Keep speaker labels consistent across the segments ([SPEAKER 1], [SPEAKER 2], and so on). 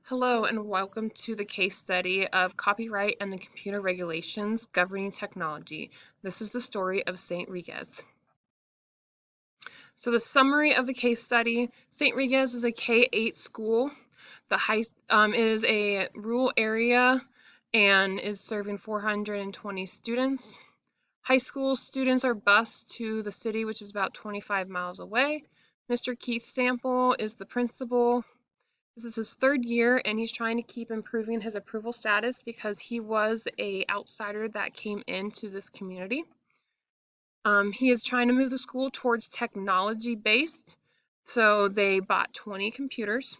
[SPEAKER 1] Hello and welcome to the case study of copyright and the computer regulations governing technology. This is the story of St. Regis. So the summary of the case study: St. Regis is a K-8 school. It is a rural area and is serving 420 students. High school students are bused to the city, which is about 25 miles away. Mr. Keith Sample is the principal. This is his third year, and he's trying to keep improving his approval status because he was an outsider that came into this community. He is trying to move the school towards technology-based, so they bought 20 computers.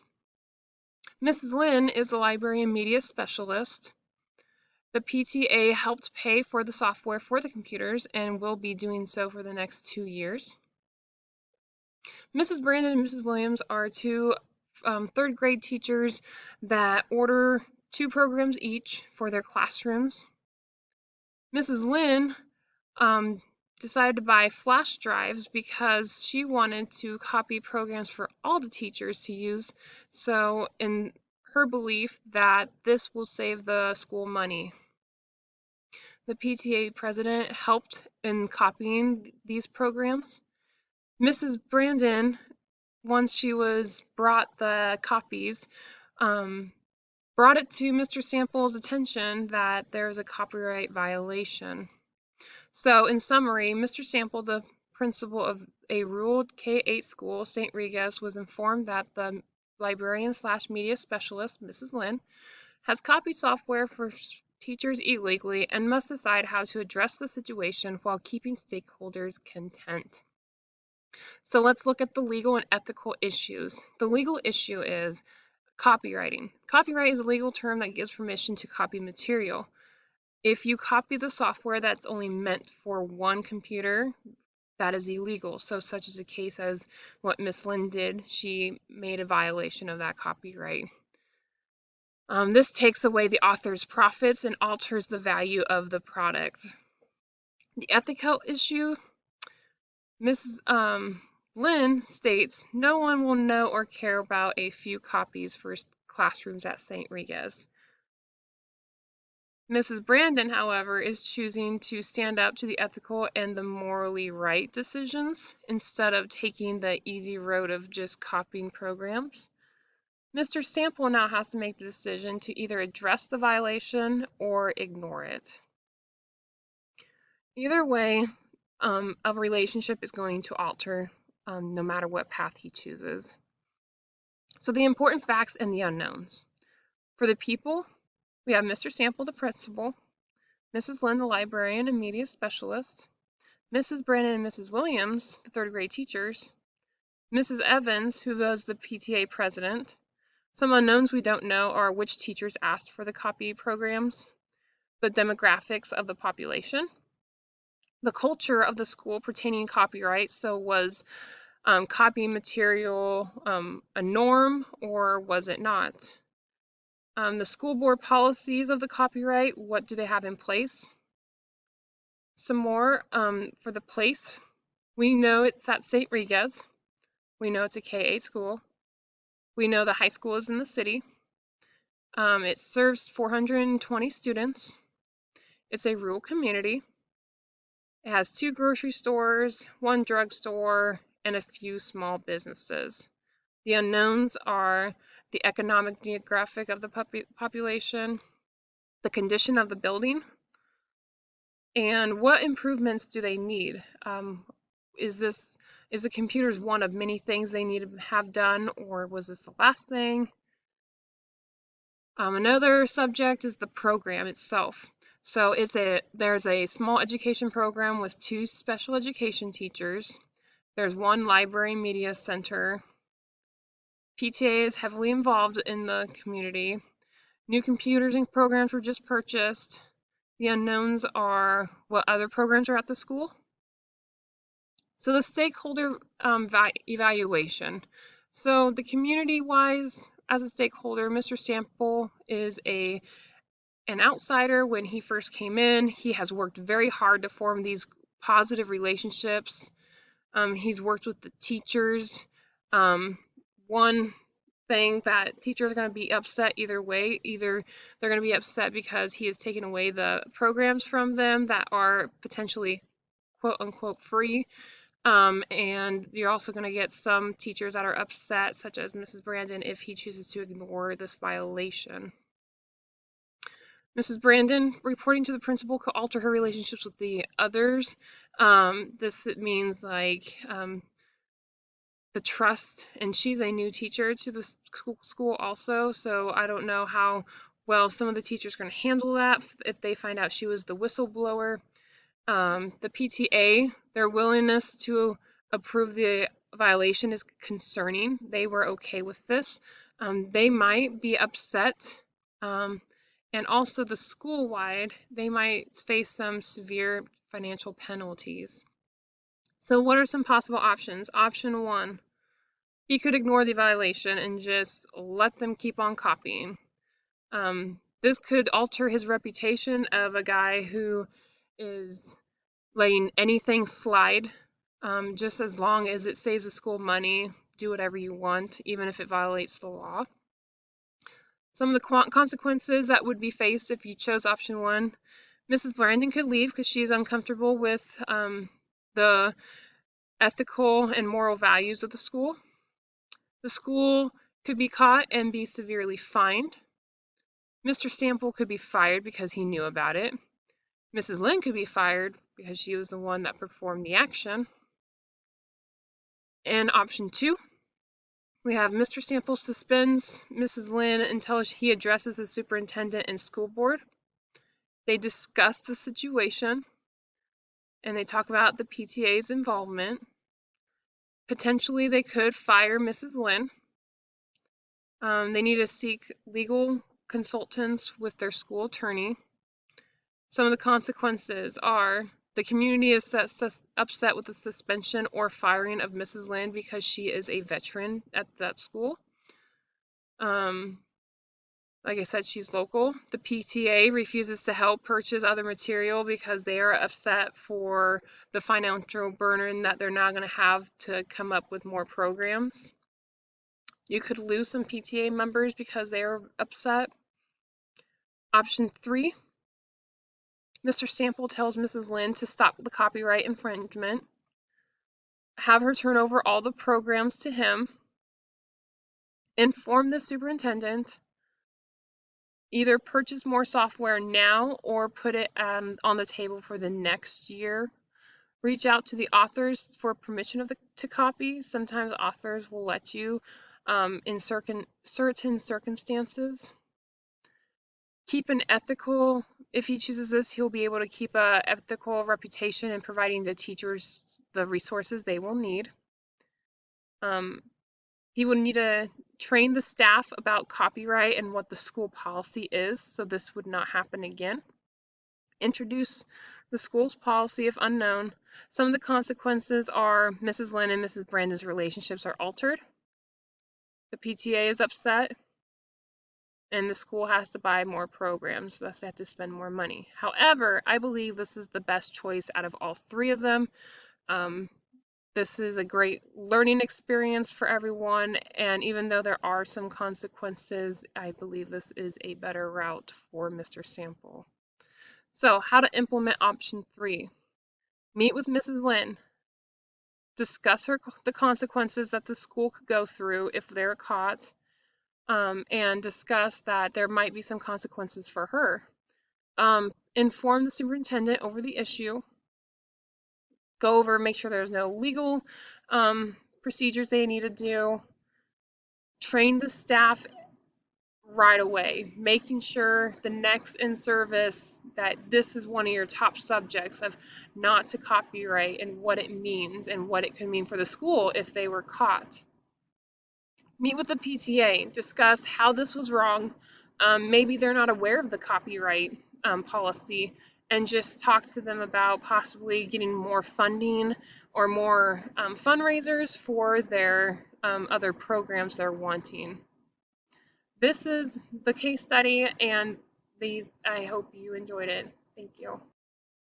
[SPEAKER 1] Mrs. Lynn is the library and media specialist. The PTA helped pay for the software for the computers and will be doing so for the next 2 years. Mrs. Brandon and Mrs. Williams are two third grade teachers that order 2 programs each for their classrooms. Mrs. Lynn decided to buy flash drives because she wanted to copy programs for all the teachers to use, so in her belief that this will save the school money. The PTA president helped in copying these programs. Mrs. Brandon, once she was brought the copies, brought it to Mr. Sample's attention that there's a copyright violation. So in summary, Mr. Sample, the principal of a rural K-8 school, St. Regis, was informed that the librarian/media specialist, Mrs. Lynn, has copied software for teachers illegally and must decide how to address the situation while keeping stakeholders content. So let's look at the legal and ethical issues. The legal issue is copywriting. Copyright is a legal term that gives permission to copy material. If you copy the software that's only meant for one computer, that is illegal. So such is the case as what Miss Lynn did. She made a violation of that copyright. This takes away the author's profits and alters the value of the product. The ethical issue: Mrs. Lynn states, no one will know or care about a few copies for classrooms at St. Regis. Mrs. Brandon, however, is choosing to stand up to the ethical and the morally right decisions instead of taking the easy road of just copying programs. Mr. Sample now has to make the decision to either address the violation or ignore it. Either way, a relationship is going to alter no matter what path he chooses. So the important facts and the unknowns. For the people, we have Mr. Sample, the principal, Mrs. Lynn, the librarian and media specialist, Mrs. Brandon and Mrs. Williams, the third grade teachers, Mrs. Evans, who was the PTA president. Some unknowns we don't know are which teachers asked for the copy programs, the demographics of the population, the culture of the school pertaining copyright. So was copying material a norm, or was it not? The school board policies of the copyright, what do they have in place? Some more for the place. We know it's at St. Regis. We know it's a K-8 school. We know the high school is in the city. It serves 420 students. It's a rural community. It has 2 grocery stores, 1 drugstore, and a few small businesses. The unknowns are the economic demographic of the population, the condition of the building, and what improvements do they need. Is the computers one of many things they need to have done, or was this the last thing? Another subject is the program itself. So there's a small education program with 2 special education teachers. There's 1 library media center. PTA is heavily involved in the community. New computers and programs were just purchased. The unknowns are what other programs are at the school. So the stakeholder evaluation. So the community-wise, as a stakeholder, Mr. Sample is an outsider when he first came in. He has worked very hard to form these positive relationships. He's worked with the teachers. One saying that teachers are going to be upset either way. Either they're going to be upset because he has taken away the programs from them that are potentially quote unquote free. And you're also going to get some teachers that are upset, such as Mrs. Brandon, if he chooses to ignore this violation. Mrs. Brandon reporting to the principal could alter her relationships with the others. This means like the trust, and she's a new teacher to the school also, so I don't know how well some of the teachers are going to handle that if they find out she was the whistleblower. The PTA, their willingness to approve the violation is concerning. They were okay with this. They might be upset. And also the school-wide, they might face some severe financial penalties. So what are some possible options? Option 1, he could ignore the violation and just let them keep on copying. This could alter his reputation of a guy who is letting anything slide, just as long as it saves the school money. Do whatever you want, even if it violates the law. Some of the consequences that would be faced if you chose option 1, Mrs. Brandon could leave because she is uncomfortable with the ethical and moral values of the school. The school could be caught and be severely fined. Mr. Sample could be fired because he knew about it. Mrs. Lynn could be fired because she was the one that performed the action. And option 2, we have Mr. Sample suspends Mrs. Lynn until he addresses the superintendent and school board. They discuss the situation and they talk about the PTA's involvement. Potentially, they could fire Mrs. Lynn. They need to seek legal consultants with their school attorney. Some of the consequences are the community is upset with the suspension or firing of Mrs. Lynn because she is a veteran at that school. Like I said, she's local. The PTA refuses to help purchase other material because they are upset for the financial burden that they're now going to have to come up with more programs. You could lose some PTA members because they are upset. Option 3, Mr. Sample tells Mrs. Lynn to stop the copyright infringement, have her turn over all the programs to him, inform the superintendent, either purchase more software now or put it on the table for the next year. Reach out to the authors for permission to copy. Sometimes authors will let you in certain circumstances. Keep an ethical, if he chooses this, he'll be able to keep an ethical reputation in providing the teachers the resources they will need. He would need to train the staff about copyright and what the school policy is, so this would not happen again. Introduce the school's policy if unknown. Some of the consequences are Mrs. Lynn and Mrs. Brandon's relationships are altered. The PTA is upset, and the school has to buy more programs, thus they have to spend more money. However, I believe this is the best choice out of all 3 of them. This is a great learning experience for everyone, and even though there are some consequences, I believe this is a better route for Mr. Sample. So, how to implement option 3. Meet with Mrs. Lynn. Discuss the consequences that the school could go through if they're caught, and discuss that there might be some consequences for her. Inform the superintendent over the issue. Go over, make sure there's no legal procedures they need to do. Train the staff right away, making sure the next in-service that this is one of your top subjects of not to copyright and what it means and what it could mean for the school if they were caught. Meet with the PTA, discuss how this was wrong. Maybe they're not aware of the copyright policy, and just talk to them about possibly getting more funding or more fundraisers for their other programs they're wanting. This is the case study, and I hope you enjoyed it. Thank you.